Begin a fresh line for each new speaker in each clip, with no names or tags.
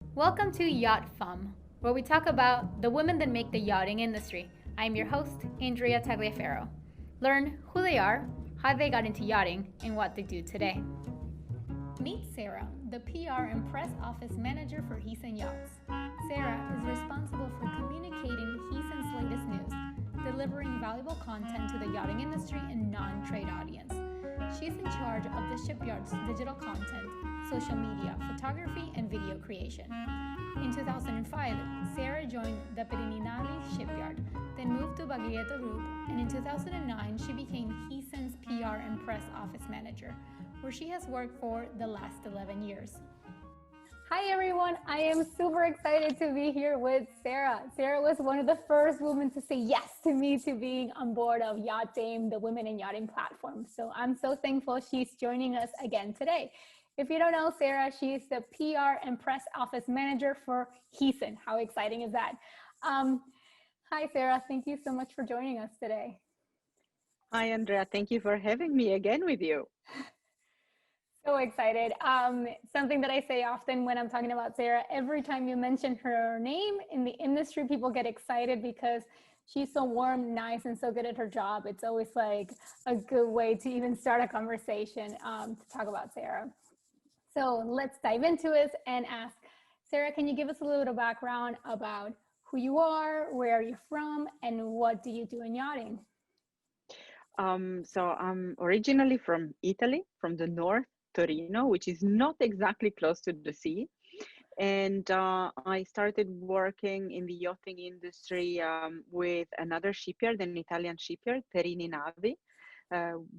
Welcome to Yacht Femme, where we talk about the women that make the yachting industry. I'm your host, Andrea Tagliaferro. Learn who they are, how they got into yachting, and what they do today. Meet Sara, the PR and press office manager for Heesen Yachts. Sara is responsible for communicating Heesen's latest news, delivering valuable content to the yachting industry and non-trade audience. She's in charge of the shipyard's digital content, social media, photography, and video creation. In 2005, Sara joined the Perini Navi shipyard, then moved to Baglietto Group, and in 2009 she became Heesen's PR and press office manager, where she has worked for the last 11 years. Hi everyone, I am super excited to be here with Sara. Sara was one of the first women to say yes to me to being on board of Yacht Dame, the Women in Yachting platform. So I'm so thankful she's joining us again today. If you don't know Sara, she's the PR and press office manager for Heesen. How exciting is that? Hi Sara, thank you so much for joining us today.
Hi, Andrea. Thank you for having me again with you.
So excited. Something that I say often when I'm talking about Sara, every time you mention her name in the industry, people get excited because she's so warm, nice, and so good at her job. It's always like a good way to even start a conversation to talk about Sara. So let's dive into it and ask, Sara, can you give us a little bit of background about who you are, where are you from, and what do you do in yachting?
So I'm originally from Italy, from the north, Torino, which is not exactly close to the sea. And I started working in the yachting industry with another shipyard, an Italian shipyard, Perini Navi,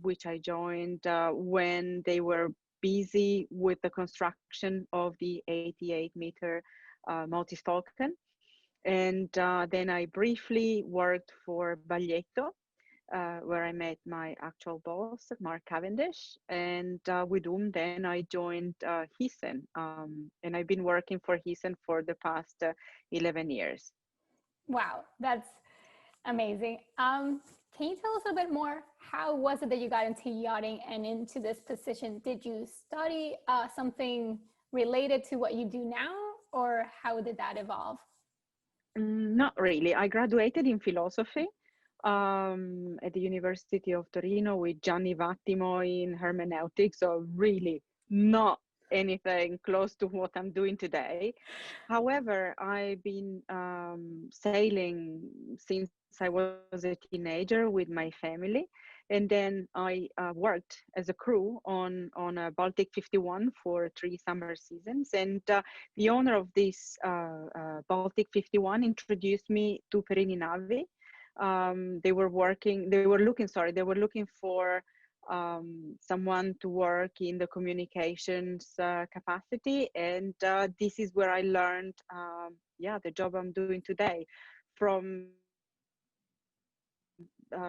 which I joined when they were busy with the construction of the 88-meter multi-falcon. And then I briefly worked for Baglietto, where I met my actual boss, Mark Cavendish, and with whom then I joined Heesen. And I've been working for Heesen for the past 11 years.
Wow, that's amazing. Can you tell us a bit more? How was it that you got into yachting and into this position? Did you study something related to what you do now, or how did that evolve?
Not really. I graduated in philosophy at the University of Torino with Gianni Vattimo in hermeneutics, so really not anything close to what I'm doing today. However, I've been sailing since I was a teenager with my family, and then I worked as a crew on a Baltic 51 for 3 summer seasons. And the owner of this Baltic 51 introduced me to Perini Navi. They were looking for someone to work in the communications capacity, and this is where I learned, the job I'm doing today, from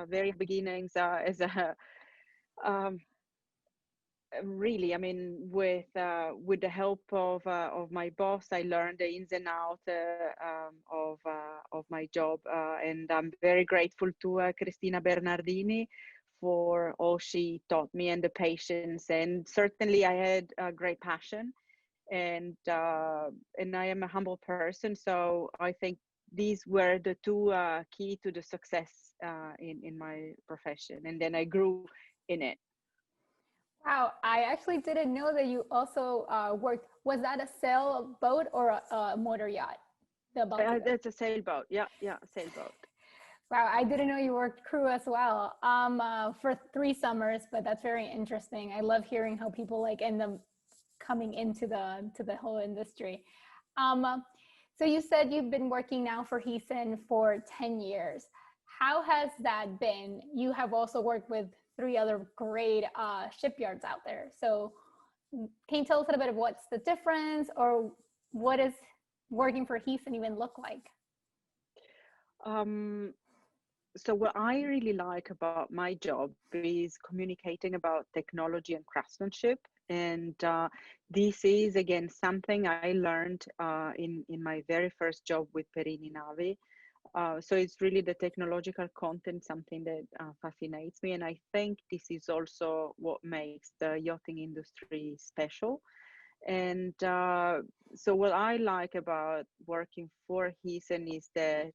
very beginnings as a um, really, I mean, with the help of my boss, I learned the ins and outs of my job, and I'm very grateful to Cristina Bernardini for all she taught me and the patience. And certainly, I had a great passion, and I am a humble person, so I think these were the two key to the success in my profession, and then I grew in it.
Wow, I actually didn't know that you also worked. Was that a sailboat or a motor yacht? The Baltic.
That's a sailboat. Yeah, yeah, sailboat.
Wow, I didn't know you worked crew as well for 3 summers, but that's very interesting. I love hearing how people like end up coming into the whole industry. Um, so you said you've been working now for Heesen for 10 years. How has that been? You have also worked with 3 other great shipyards out there. So can you tell us a little bit of what's the difference, or what does working for Heesen even look like?
Um, so what I really like about my job is communicating about technology and craftsmanship. And this is again something I learned in my very first job with Perini Navi. So it's really the technological content, something that fascinates me. And I think this is also what makes the yachting industry special. And so what I like about working for Heesen is that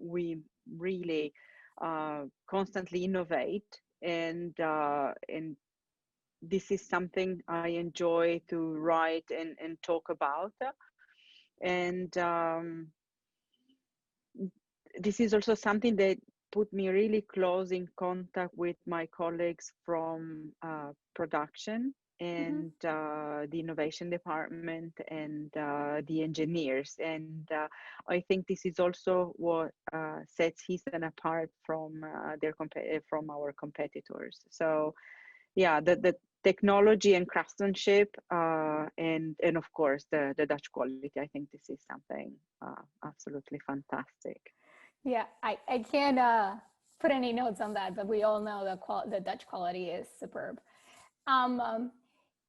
we really constantly innovate, and this is something I enjoy to write and talk about. And this is also something that put me really close in contact with my colleagues from production
Mm-hmm.
and the innovation department and the engineers. And I think this is also what sets Heaton apart from from our competitors. So yeah, the technology and craftsmanship, and of course the Dutch quality. I think this is something absolutely fantastic.
Yeah, I can't put any notes on that, but we all know the Dutch quality is superb. Um,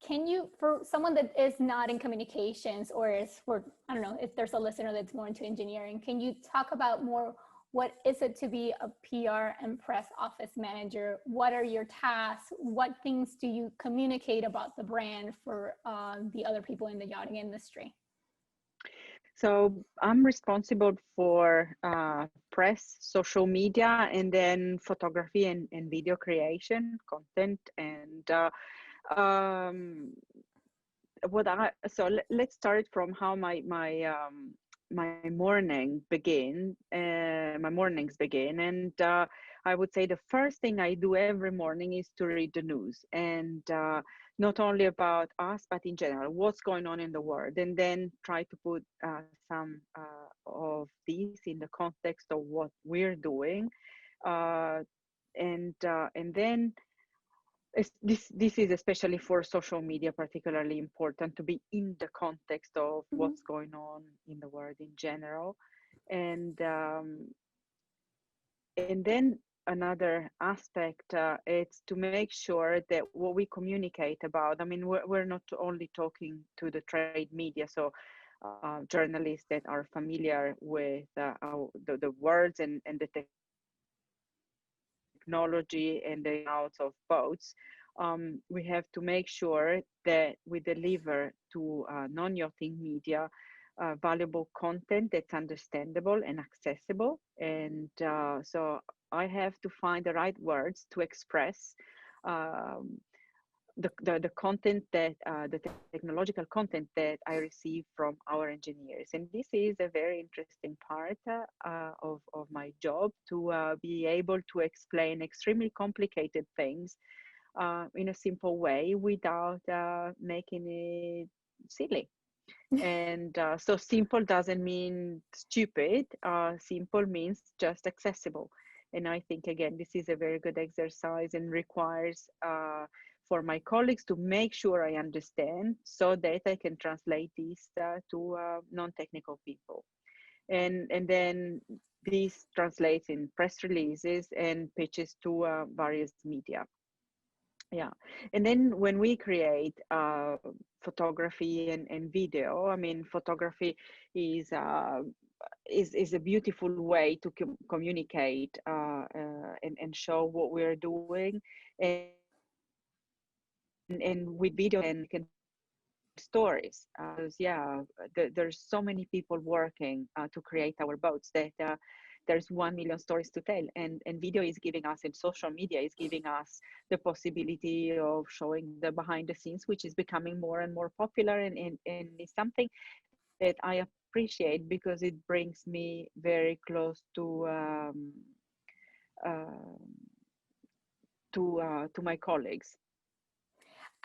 can you, for someone that is not in communications or is for, I don't know, if there's a listener that's more into engineering, can you talk about more what is it to be a PR and press office manager? What are your tasks? What things do you communicate about the brand for the other people in the yachting industry?
So I'm responsible for press, social media, and then photography and video creation, content, and let's start from how my morning begin. My mornings begin, and I would say the first thing I do every morning is to read the news, and not only about us, but in general, what's going on in the world, and then try to put some of these in the context of what we're doing, uh, and then this is especially for social media particularly important to be in the context of
Mm-hmm.
what's going on in the world in general, and and then another aspect it's to make sure that what we communicate about, I mean, we're not only talking to the trade media, so journalists that are familiar with the words and the technology and the outs of boats, we have to make sure that we deliver to non-yachting media valuable content that's understandable and accessible. And so I have to find the right words to express um, the content that the technological content that I receive from our engineers. And this is a very interesting part of my job, to be able to explain extremely complicated things in a simple way without making it silly. And so simple doesn't mean stupid. Simple means just accessible. And I think, again, this is a very good exercise and requires for my colleagues to make sure I understand so that I can translate this to non-technical people. And then this translates in press releases and pitches to various media. Yeah. And then when we create photography and video, I mean, photography is is a beautiful way to communicate and show what we're doing, and with video can tell stories, because yeah, there's so many people working to create our boats that there's 1 million stories to tell, and video is giving us, and social media is giving us the possibility of showing the behind the scenes, which is becoming more and more popular, and is something that I appreciate because it brings me very close uh, to my colleagues.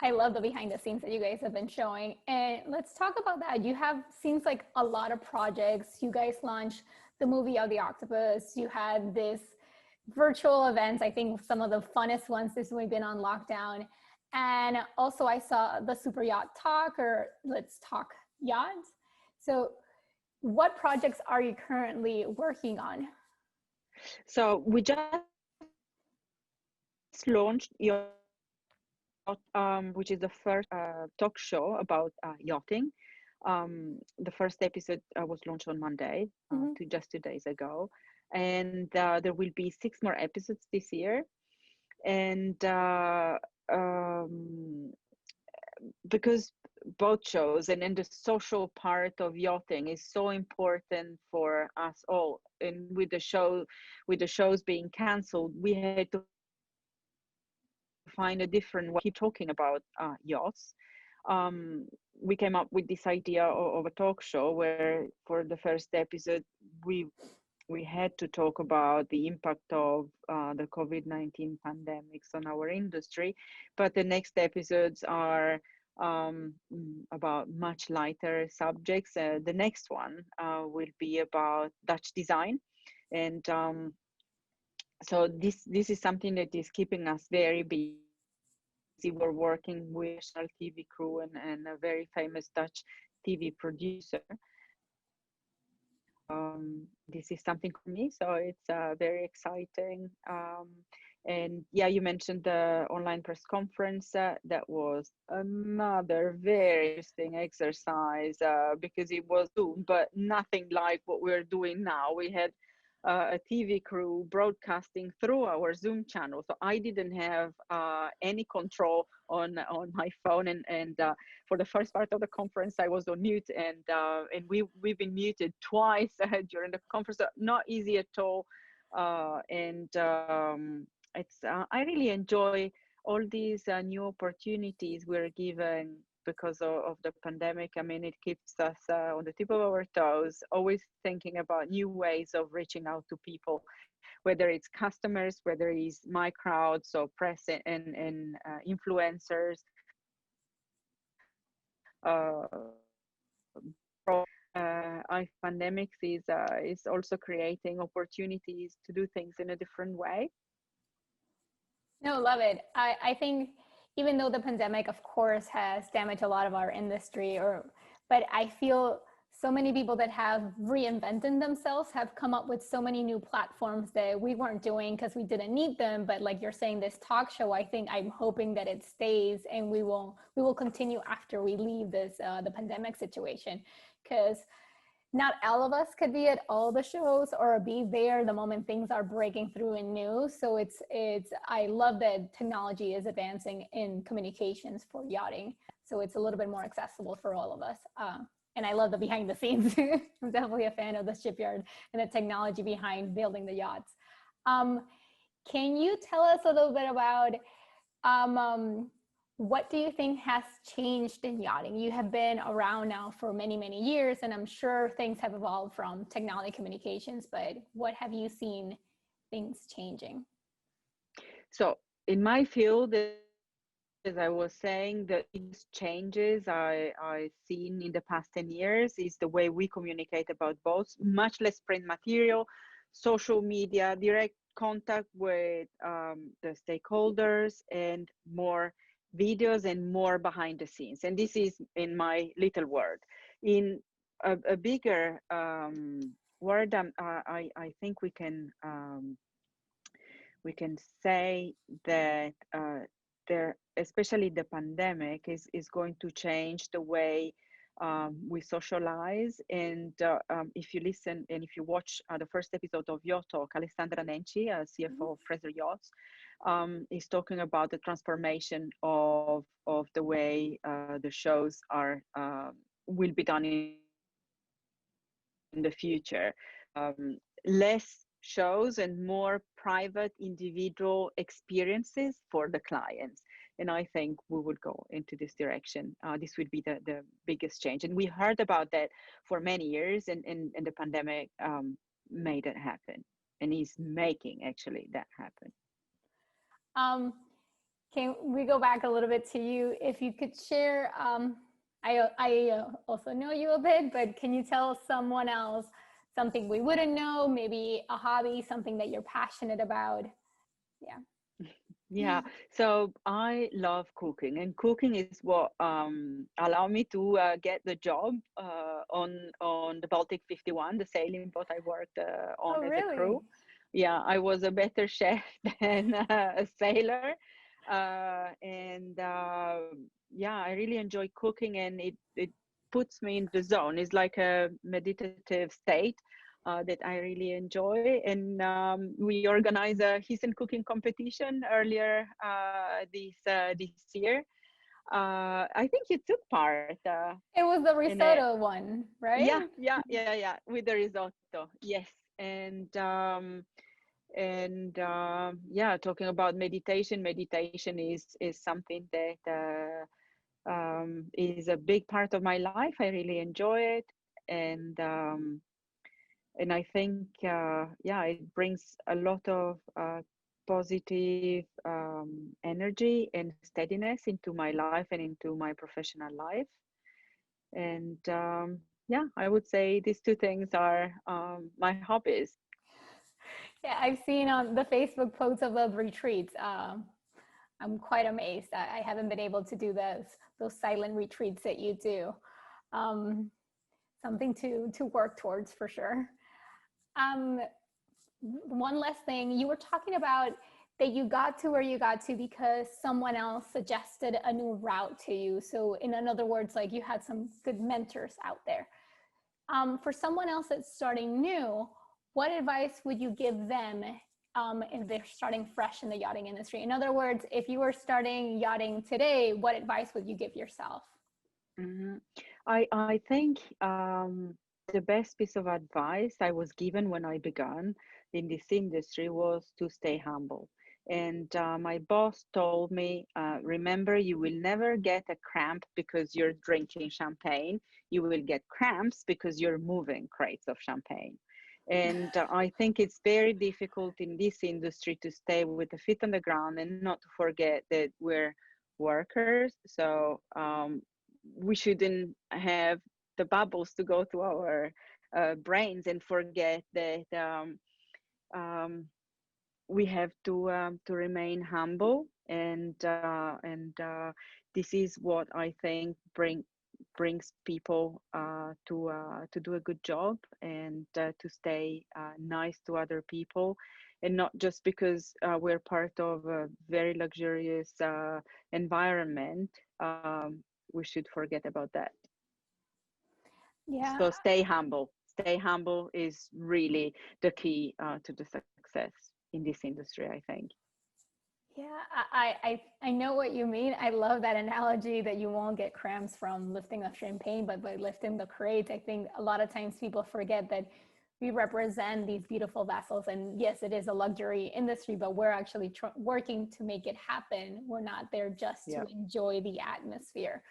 I love the behind the scenes that you guys have been showing. And let's talk about that. You have, seems like a lot of projects. You guys launched the movie of the octopus. You had this virtual events. I think some of the funnest ones since we've been on lockdown. And also I saw the Super Yacht Talk, or Let's Talk Yachts. So what projects are you currently working on?
So we just launched Yacht, which is the first talk show about yachting. The first episode was launched on Monday,
Mm-hmm.
just 2 days ago, and there will be 6 more episodes this year. And um, because boat shows and the social part of yachting is so important for us all. And with the shows being canceled, we had to find a different way to keep talking about yachts. We came up with this idea of a talk show where for the first episode we we had to talk about the impact of the COVID-19 pandemics on our industry, but the next episodes are about much lighter subjects. The next one will be about Dutch design, and so this is something that is keeping us very busy. We're working with a professional TV crew and a very famous Dutch TV producer. This is something for me, so it's very exciting. And yeah, you mentioned the online press conference. That was another very interesting exercise because it was Zoom, but nothing like what we're doing now. We had a TV crew broadcasting through our Zoom channel, so I didn't have any control on my phone, and for the first part of the conference I was on mute, and we've been muted twice during the conference. So not easy at all, and it's I really enjoy all these new opportunities we're given because of the pandemic. I mean, it keeps us on the tip of our toes, always thinking about new ways of reaching out to people, whether it's customers, whether it's my crowd, so press and influencers. I pandemics is also creating opportunities to do things in a different way.
No, love it. I think even though the pandemic, of course, has damaged a lot of our industry, but I feel so many people that have reinvented themselves have come up with so many new platforms that we weren't doing because we didn't need them. But like you're saying, this talk show, I think I'm hoping that it stays and we will continue after we leave this the pandemic situation, because not all of us could be at all the shows or be there the moment things are breaking through in news. So it's I love that technology is advancing in communications for yachting, so it's a little bit more accessible for all of us. And I love the behind the scenes. I'm definitely a fan of the shipyard and the technology behind building the yachts. Can you tell us a little bit about what do you think has changed in yachting? You have been around now for many, many years, and I'm sure things have evolved from technology communications, but what have you seen things changing?
So in my field, as I was saying, the biggest changes I've seen in the past 10 years is the way we communicate about boats. Much less print material, social media, direct contact with the stakeholders, and more videos and more behind the scenes. And this is in my little world. In a bigger word, I think we can say that there, especially the pandemic, is going to change the way we socialize. And if you listen and if you watch the first episode of Yacht Talk, Alessandra Nenci, CFO of Fraser Yachts, is talking about the transformation of the way the shows are will be done in the future. Less shows and more private individual experiences for the clients. And I think we would go into this direction. This would be the biggest change. And we heard about that for many years, and the pandemic made it happen and is making actually that happen.
Can we go back a little bit to you? If you could share, I also know you a bit, but can you tell someone else something we wouldn't know, maybe a hobby, something that you're passionate about? Yeah.
Yeah, so I love cooking, and cooking is what allowed me to get the job on the Baltic 51, the sailing boat I worked on
Oh,
as a
really?
crew. Yeah, I was a better chef than a sailor, and yeah, I really enjoy cooking, and it puts me in the zone. It's like a meditative state that I really enjoy. And we organized a Heesen cooking competition earlier this year. I think you took part
It was the
in it.
risotto one,
Yeah,
right?
yeah, with the risotto. Yes, yeah, talking about meditation. Meditation is something that is a big part of my life. I really enjoy it, and I think yeah, it brings a lot of positive energy and steadiness into my life and into my professional life. And yeah, I would say these two things are my hobbies.
Yeah, I've seen on the Facebook posts of those retreats. I'm quite amazed. I haven't been able to do those silent retreats that you do. Um, Something to work towards for sure. Um, One last thing, you were talking about that you got to where you got to because someone else suggested a new route to you. So, in other words, like you had some good mentors out there. For someone else that's starting new, what advice would you give them if they're starting fresh in the yachting industry? In other words, if you were starting yachting today, what advice would you give yourself?
Mhm. I think the best piece of advice I was given when I began in this industry was to stay humble. And my boss told me, remember, you will never get a cramp because you're drinking champagne. You will get cramps because you're moving crates of champagne. And I think it's very difficult in this industry to stay with the feet on the ground and not to forget that we're workers. So we shouldn't have the bubbles to go to our brains and forget that um, we have to remain humble, and this is what I think brings people to do a good job, and to stay nice to other people, and not just because we're part of a very luxurious environment. We should forget about that.
Yeah,
So stay humble. Stay humble is really the key to the success in this industry, I think.
yeah, I know what you mean. I love that analogy that you won't get cramps from lifting a champagne, but by lifting the crate. I think a lot of times people forget that we represent these beautiful vessels, and yes, it is a luxury industry, but we're actually working to make it happen. We're not there just to
Yeah.
enjoy the atmosphere.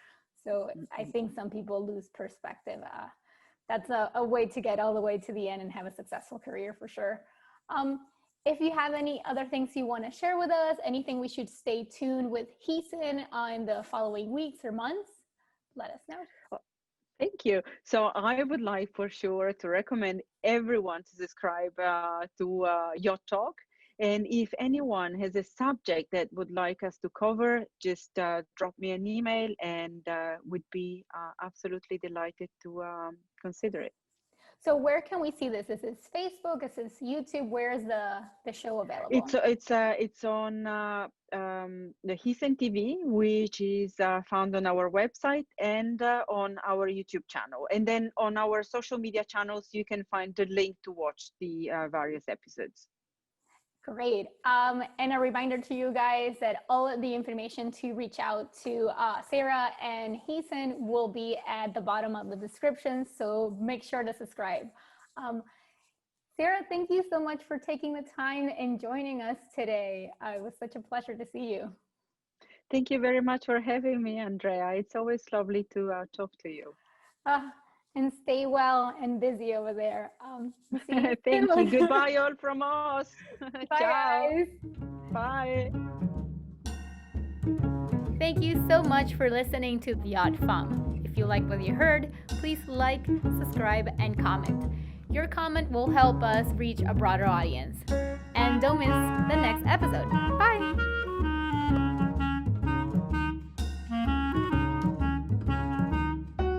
So I
Mm-mm.
think some people lose perspective. That's a way to get all the way to the end and have a successful career for sure. Um, if you have any other things you want to share with us, anything we should stay tuned with Heesen in the following weeks or months, let us know.
Oh, thank you. So I would like for sure to recommend everyone to subscribe to Yacht Talk. And if anyone has a subject that would like us to cover, just drop me an email, and would be absolutely delighted to consider it.
So where can we see this? Is this Facebook? Is this YouTube? Where is the show available?
It's on the Heesen TV, which is found on our website and on our YouTube channel. And then on our social media channels, you can find the link to watch the various episodes.
Great. And a reminder to you guys that all of the information to reach out to Sara and Heesen will be at the bottom of the description. So make sure to subscribe. Um, Sara, thank you so much for taking the time and joining us today. It was such a pleasure to see you.
Thank you very much for having me, Andrea. It's always lovely to talk to you.
Uh, and stay well and busy over there. See you
Thank you.
soon.
Goodbye, all from us.
Bye,
Ciao.
guys.
Bye.
Thank you so much for listening to Yacht Femme. If you like what you heard, please like, subscribe, and comment. Your comment will help us reach a broader audience. And don't miss the next episode. Bye!